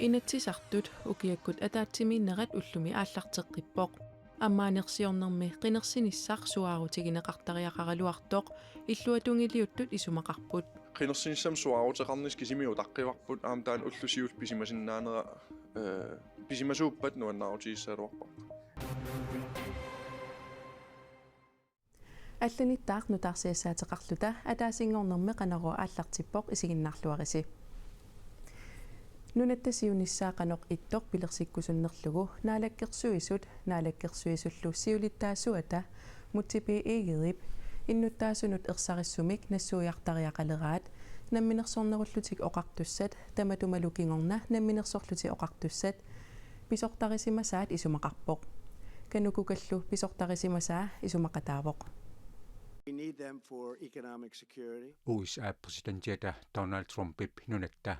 Inatsisartut ukiakkut ataatimiinnerat ullumi aallarteqqippoq аммааниерсиорнэрми qinерсинissaq suaarutigинеқартариақаралуартоқ иллуатунгилиуттут исумақарпут qinерсиниссам suaaruteqarnis kisimiu taqqivarput aam taan ullusiut pisimasinnaanera pisimasuuppat nuannaarutigissaaluarpa алланиттаақ нутаарсиассаатеқарлута атаасингорнэрми qanaru ааллартиппоқ исигиннаарлуариси нунаттасиунissaaqanoq ittoq pilersikkusunnerlugu naalakkersuisut siulittaassуата muttipi igirip innuttaasunut ersarissumik nassuujartariaqaleraat namminersornerullutik oqartussat tamatumalukingorna namminersorluti oqartussat pisortarisimasaat isumaqarpoq kanukukallu pisortarisimasaa isumaqataavoq. We need them for economic security. USA presidentiata Donald Trump nunatta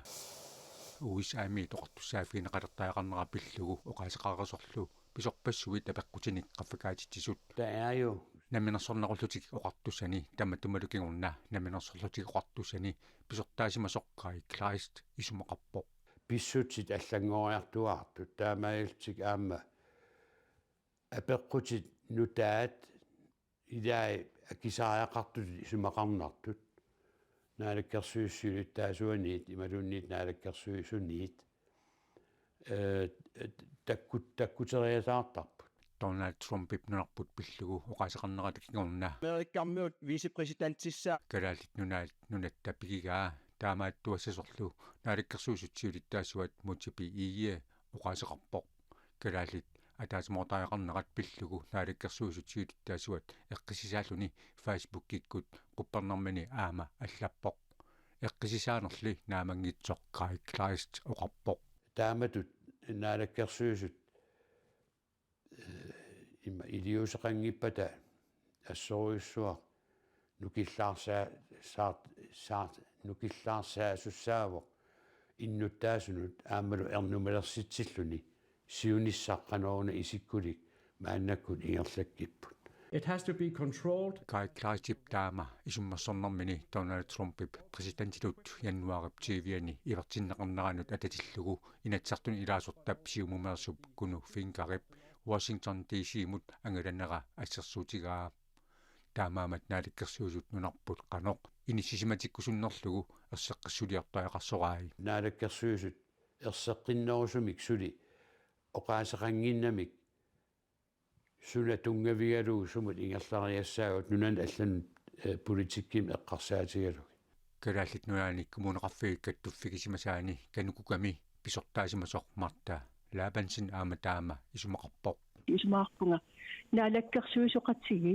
USA-mi toqortussaafiina qalertaaqarnera pillugu oqaasaqaresorlu pisorpassuit apeqqutinik qaffakaatitsisut taayo namminersornerullutik oqartussani tamatumalukingorna namminersorlutik oqartussani pisortaasimasoqqai Christ isumaqarpoq pissutit аллангориартуарту таамаилтик аама апеққутит нутаат илаи акисариақартут исумақарнартут наалаккерсуиссуилиттаасуаниит ималуунниит наалаккерсуисуниит таккутериасаартарпут Donald Trump ипнунарпут пиллугу оqaасеқарнератакигорна америккармиут висипресидентисса калаалит нунатта пигигаа таамааттуассасорлу наалаккерсуисутсиулиттаасуат мутипи ие оqaасеқарпоқ калаалит атаасмортаақарнерат пиллугу наалаккерсуисутсиулиттаасуат эққисисаалуни Facebook-киккут қуппернэрмани аама аллаппоқ эққисисаанерли наамангитсоққай Christ оқарпоқ тааматут наалаккерсуисут има илиусеқангиппата ассоруйуссуа нукиллаарсаасуссаавоқ иннуттаасунут аамалу эрнумалерситсиллуни siunissaqanoruna isikkulik maannakut ingerlakkipпут. It has to be controlled. Kai Clark taama isummassornermini Donald Trump presidentilut januarip TV-ani ivertinneqarneranut atatillugu inatsartuni ilaasortap siumumersup kunu finkarip Washington DC-mut angalanera assersuutigaa taamaamat naalakkersuusut nunarput qanoq inissisimatikkusunnerlugu erseqqissuliartaaqarsoraai naalakkersuusut erseqqinnerusumik suli oqaasaqanginnamik sula tungavigaluu sumut ingerlariassaagut nunan allan politikkim eqqarsaatigaluk kalaallit nunaani kumuneqarfigikkattuffigisimasaani kanukukami pisortaasimasoq marta laabansin aama taama isumaqarpoq isumaqarpunga naalakkersuusoqatsigi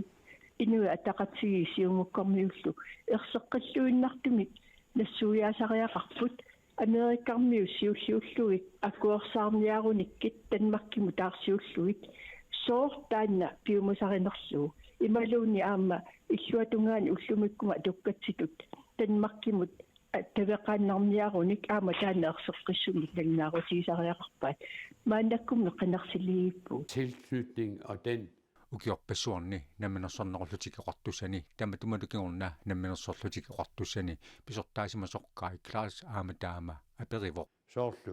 inua ataqatsigi siungukkormiullu erseqqalluinnartumik nassuuyaasariaqarput америккармиу сиуллууллугит акуерсаарниаруниккит танмаккиму таарсиуллугит соортаанна пиумусаринерлуу ималууни аама иллуатунгаани уллумиккума туккатситут танмаккимут тавеқааннарниаруник аама таанеерсеққиссуми налнаарусигисариақарпаат мааннаккумми қинерсилииппу tilknytning og den ukiorpassuarni namminersornerullutikеқартуссани таматумалукигорна намминерсорлутикеқартуссани писортаасимасоққай клаас ааматаама апериво soorlu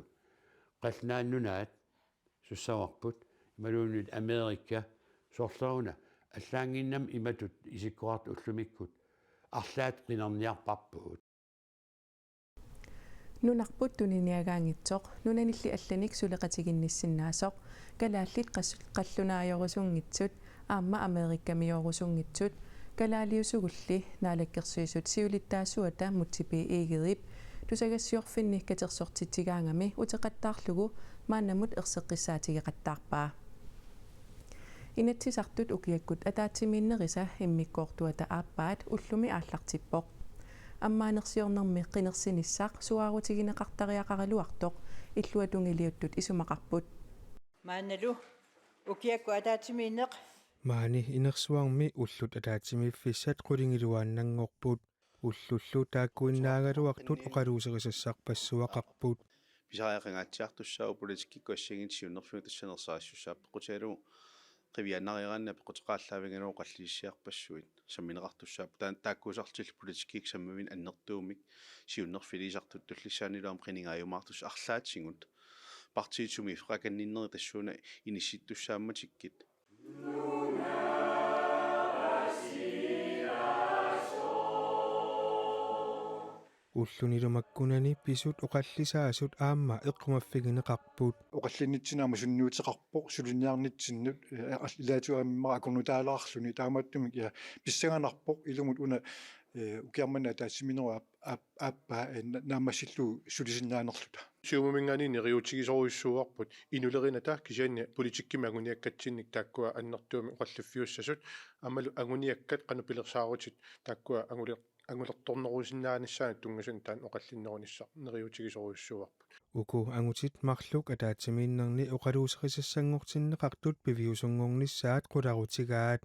qalnaannunaat sussavарпут ималуунит америкка соорлуна аллаангиннам иматут исиккуарт уллумиккут арлаат qinarniarparpuut нунарпут туниниагаангитсоқ нунанилли алланик сулеқатигинниссиннаасоқ калааллит қаллунааёрусунгитсут аама америккамиорусунгитсут калаалиусугулли наалаккерсуисут сиулиттаассуата мутсипи игерип тусагассиорфинни катерсортитсигаангами утеқаттаарлугу мааннамут ерсеққиссаатигеқаттаарпаа инатсисартут укиаккут атаатсимииннериса иммиккоортуата ааппаат уллуми ааллартиппоқ аммаанерсиорнэрми qinерсинissaq suarutigineqartariaqaraluartoq illuatungiliuttut isumaqarput мааналу укиакку атаатсимиинеқ маани инерсуарми уллут атаатсимииффиссат qulingilуааннангорпут уллуллу тааккуиннаагалуартут оқалуусерисассарпассуақарпут писариақингаатсиартуссаа политиккиккуассигин сиуннерфуни тассанерсаассусааппа qutialu qiviannariqanna pequtiqaallaavinganoo qalliissiarpassuit sammineqartussaappa taakkuusartil politikik sammavin annertuumik siunnerfilisartut tullissaanilaam qiningaayumaartus arlaatsingut партиитсуми фраканниннери тассууна иниситтуссаамматиккит уллунилумаккунани писут оқаллисаасут аама эққумаффигинеқарпут оқаллиннитсинаама сунниутеқарпоқ сулинниарнитсиннут илаатуаммара акунутаалаарлуни таамааттумик я писсаганарпоқ илумут уна укиармана таассиминеруа ааппаа наамассиллу сулисиннаанерлута сиумумингаани нериутигисоруйссууарпут инулерина таа кисианни политиккими агуниаккатсинник тааккуа аннертууми оқаллуффиуссасут амалу агуниаккат канупилерсаарутит тааккуа ангулерторнерусиннаанissaanат тунгасан таан оқаллиннерунisса нериутигисоруйссууарпут уку ангутит марлук атаатсимииннерни оқалуусақиссангортиннеқартут пивиусунгорнissaат қуларутигаат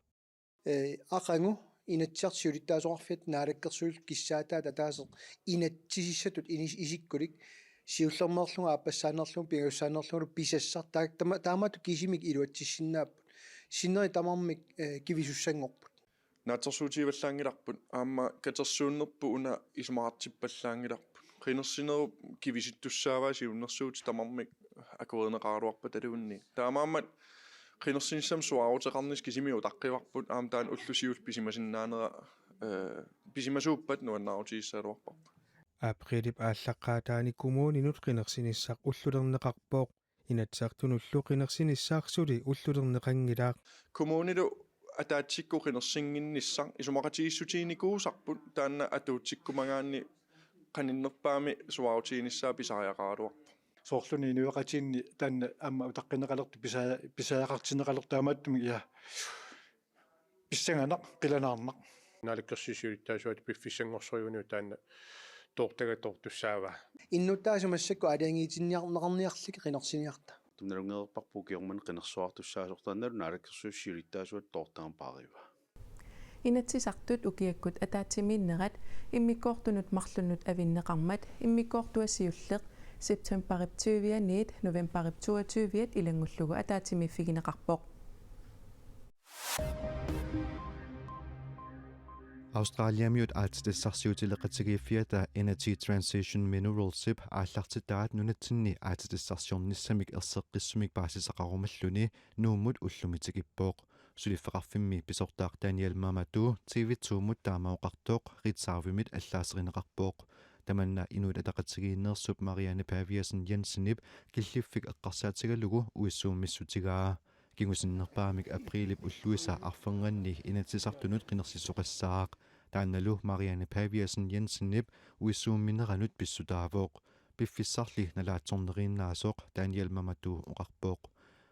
ақангу инатсиарсиулиттаасоқарфиат наалаккерсуул киссаатаа татаасеқ инатсисиссатут исиккулик сиуллермерлунга аппассаанерлун пингуссаанерлун писассар таамату кисимик илуатсиссиннааппут синнери тамармик кивисуссангорпут наатсерсуутиваллаангиларпут аама катерсууннерпу уна исумаартиппаллаангиларпут qinерсинеру кивиситтуссааваа сиуннерсуут тамармик акуернеқаруарпа талуунни таамааммат qinерсинissam суарутеқарнис кисимиу таққиварпут аам таан уллусиус писимасиннаанера писимасууппат нуаннаарутииссаалуарпа априлип ааллаққаатаани кумуунинут qinерсиниссақ уллулернеқарпоқ инатсаартунуллу qinерсиниссаарсули уллулернеқангилаақ кумуунилу атаатсикку qinерсингинниссар исумақатигиссутииникуусарпут таанна атуутсиккумагаанни qanиннерпаами суарутииниссаа писариақаалуарпа соорлуни инуеқатиинни таанна аама утаққинеқалерту писаақартинеқалерту я писсанганақ қиланаарнақ наалаккерсисиулиттаасуат пиффиссангорсориуниу таанна тоортуссаава иннуттаасумассакку алиангиитинниарнеқарниарлики qinерсиниарта тумналунгеерпарпу киорман qinерсуартуссаасортаанналу наалаккерсуссиулиттаасуат тоортаан паарива инатсисартут укиаккут атаатсимииннерат иммиккоортунут марлуннут авиннеқармат иммиккоортуассиуллеқ септембарип 20 новембарип 22 илангуллугу атаатимиффигинеқарпоқ Australiamiut aatitissarsiutileqatigiiffiata Energy Transition Mineralship ааллартитаат нунатсинни аатитиссарсиорнissamik ерсеққиссумик паасисақарумаллуни нууммут уллумитикиппооқ сулиффеқарфимми писортаақ Daniel Mamadu TV2-мут таамаоқартооқ ритсаарвимит аллаасеринеқарпооқ таманна инуит атақатсигииннерсуп Marianne Paviasen Jensenip киллиффик эққарсаатигалугу уиссууммиссутигаа кигусиннерпаамик априлип уллуиса арфенганни инатсисартунут qinерсисоқассаақ таанналу Marianne Paviasen Jensenip уиссуумминеранут писсутаавооқ пиффиссарли налаатсорнерииннаасоқ Daniel Mamadu оқарпооқ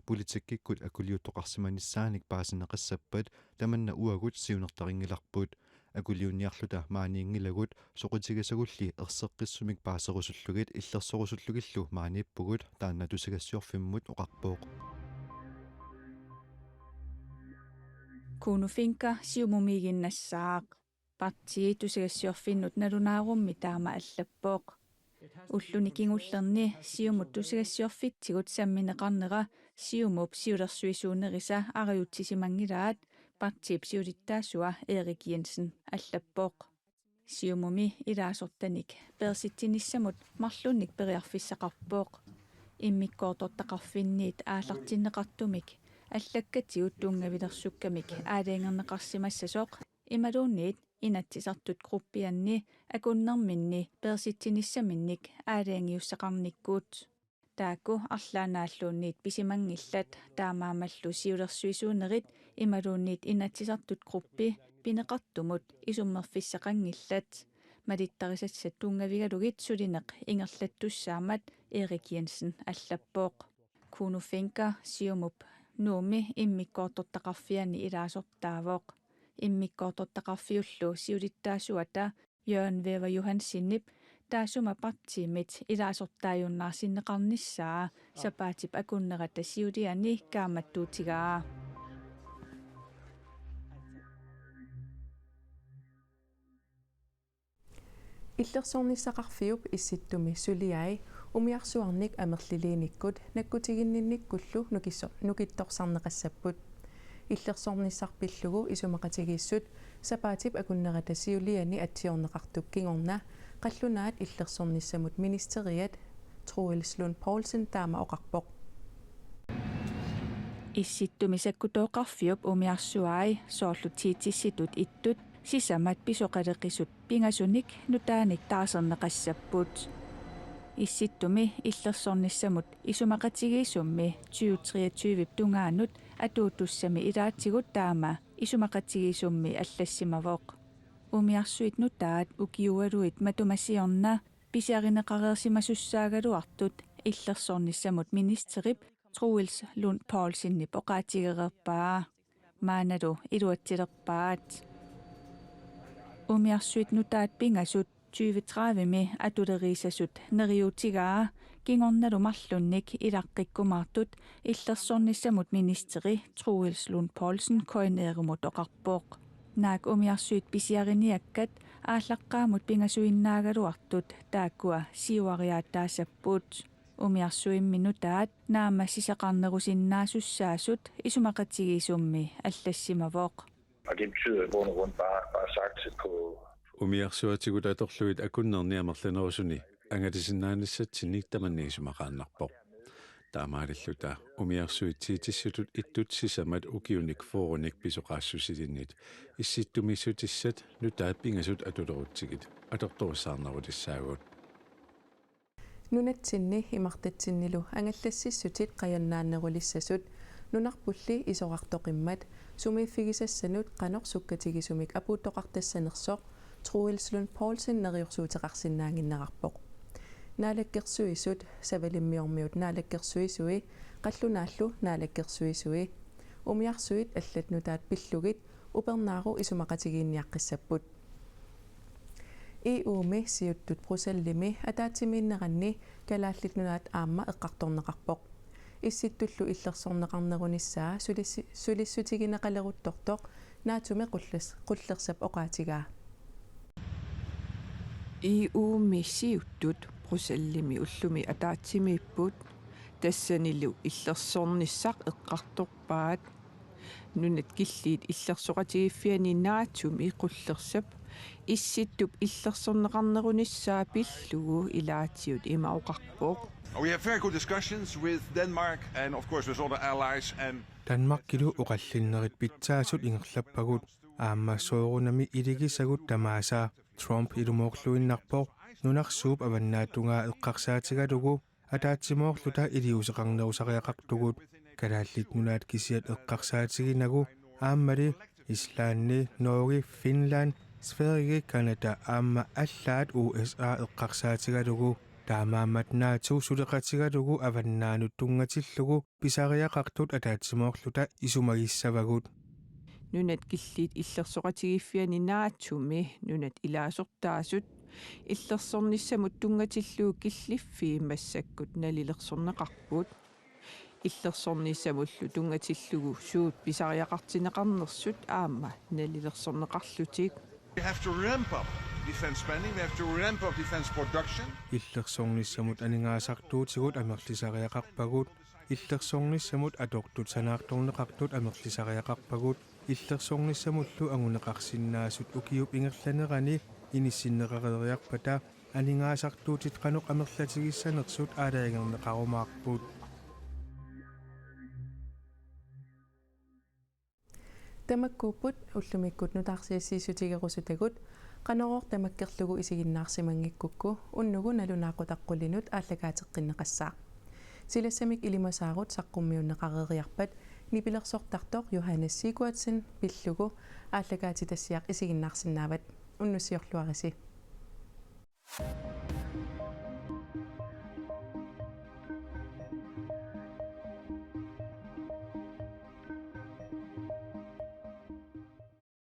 политиккиккут акулиуттоқарсиманиссааник паасинеқассаппат таманна уагут сиунертарингиларпут акулиунниарлута maaниингилагут соқутигасагулли ерсеққиссумик паасерусуллугит иллерсорусуллугиллу мааниппугут таанна тусигассиорфиммут оқарпооқ кунуфинка сиумумигиннассаақ партии тусигассиорфиннут налунаарумми таама аллаппооқ уллуни кингуллерни сиумут тусигассиорфитсигут самминеқарнера сиумуп сиулерсуисуунериса ариутсисимангилаат партип сиулиттаасуа Эрик Jensen аллаппооқ сиумуми илаасортаник перситсиниссамут марлунник периарфиссақарпооқ иммиккоортортақарфинниит аалартиннеқартумик аллаккатигут тунгавилерсуккамик аалиангернеқарсимассасооқ ималуунниит инатсисартут группианни акуннэрминни перситсиниссаминник аалиангиуссақарниккуут таакку арлаанааллуунниит писимангиллат таамаамаллу сиулерсуисуунерит ималуунниит инатсисартут группи пинеқартумут исуммерфиссақангиллат малиттарисассат тунгавигалугит сулинеқ ингерлаттуссаамат Эрик Jensen аллаппооқ кунуфинка сиумуп нууми иммиккоортортақарфиани илаасортаавооқ иммиккоортортақарфиуллу сиулиттаасуата Jørgen Wever Johansinnip таасума партиимит илаасортаажуннаарсиннеқарниссаа сапаатип акуннерата сиулиани кааматтуутигаа иллерсорниссақарфиуп исситтуми сулиай умиарсуарник амерлилииниккут наккутигиннинниккуллу нукитторсарнеқассаппут иллерсорниссарпиллугу исумақатигииссут сапаатип акуннерата сиулиани атсиорнеқартук кингорна қаллунаат иллерсорниссамут министериат Troels Lund Poulsen taama oqarpoq исситтумисаккутооқарфиуп умиарсуаи соорлутиитисситут иттут сисамат писоқалеқисут пингасуник нутааник таасернеқассаппут исситтуми иллерсорниссамут исумақатигиисумми 2023 тунгаанут атуутуссами илаатсигут таама исумақатигиисумми аллассимавоқ умиарсуит нутаат укиуалуит матумассиорна писиаринеқареерсимасуссаагалуартут иллерсорниссамут министерип Troels Lund Poulsen poqaatigererpaa maanalu iluatsilerpaat umiarsuit nutaat pingasut 2030mi atuleriisasut neriutigaa kingornalu marlunnik ilaqqikkumartut illersornissamut ministeri Troels Lund Poulsen koineerumut oqarpoq naak umiarsuit pisiariniakkat ааllaqqaamut pingasuinnaagaluartut taakkua siuariaattaasapput умиарсуимминутаат наама сисақарнерусиннаасуссаасут исумақатигисумми аллассимавоқ Og det betyder i bund og grund bare sagt på Umiarsuatigut atorluit akunnerniamerlanerusuni angatisinaanissatsinnik tamanniisumaqaannarpoq taamaalilluta umiarsuitsiitissutut ittut sisamat ukiunik foorunik pisoqaassusilinnit issittumissutissat nutaat pingasut atulerutsigit atortorissaarnerutissaagut nunatsinni imartatsinnilu angallassissutit qayannaannerulissasut nunarpulli isoqartoqimmat sumiiffigisassanut qanorsukkatigisumik apuuttoqartassanersoq Troels Lund Poulsen neriorsuuteqarsinnaanginnerarpoq naalakkersuisut savalimmiormiut naalakkersuisui qallunaallu naalakkersuisui umiarsuit allatnutaat pillugit upernaaru isumaqatigiinniaqqissapput EUmi siuttut Brusellimi ataatimiinneranni kalaallit aamma eqqartorneqarpoq issittullu illersorneqarnerunissaa sulissutigineqaleruttortoq naatumi qullersap oqaatigaa EUmi siuttut Brusellimi ullumi ataatimiipput тассанилу иллерсорнissaq eqqartorpaat nunat killiit illersoqatigiffiani naatumi qullersap issittup illersorneqarnerunissaa pillugu ilaatiut imauqarpoq We have very good discussions with Denmark and of course with other allies and Danmarkilu uqallinnerit pitsaasut ingerlappagut aammassoorunami iligisagut tamaasaa Trump ilumooqluinnarpoq nunarsuup avannaattungaa eqqarsaatigalugu ataatsimooqluta iliuseqarnerusariaqartugut kalaallit nunaat kisiat eqqarsaatiginnagu aammali Islaanni Norge Finland Sverige Canada aamma allaat USA eqqarsaatigalugu taamaammatnaatu suleqatigalugu avannaanut tungatillugu pisariaqartut ataatsimooqluta isumagissavagut nunat killiit illersoqatigiffiani naatumi nunat ilaasortaasut illersornissamut tungatilluu killiffi massakkut nalilersorneqarput illersornissamullu tungatillugu suut pisariaqartineqarnersut aamma nalilersorneqarlutik we have to ramp up defense spending, we have to ramp up defense production. Illersornissamut aningaasartuutigut amerlisariaqarpagut illersornissamut atortut sanaartorneqartut amerlisariaqarpagut illersornissamullu anguneqarsinnaasut ukiup ingerlanerani inissinneqareriarpata aningaasartuutit qanuq amerlatigissanersut aalaangerneqarumaarput tamakkuuput ullumikkut nutaarsiassiisutigerusutagut qanoroor tamakkerlugu isiginnaarsimangikkukku unnugu nalunaaqutaqqullinut aallakaatiqqinneqassaa silassamik ilimasaarut saqqummiunneqareriarpat nipilersortartoq Johannes Sigurdsen pillugu aallakaatitassiaq isiginnaarsinnaavat unnussiorluarisi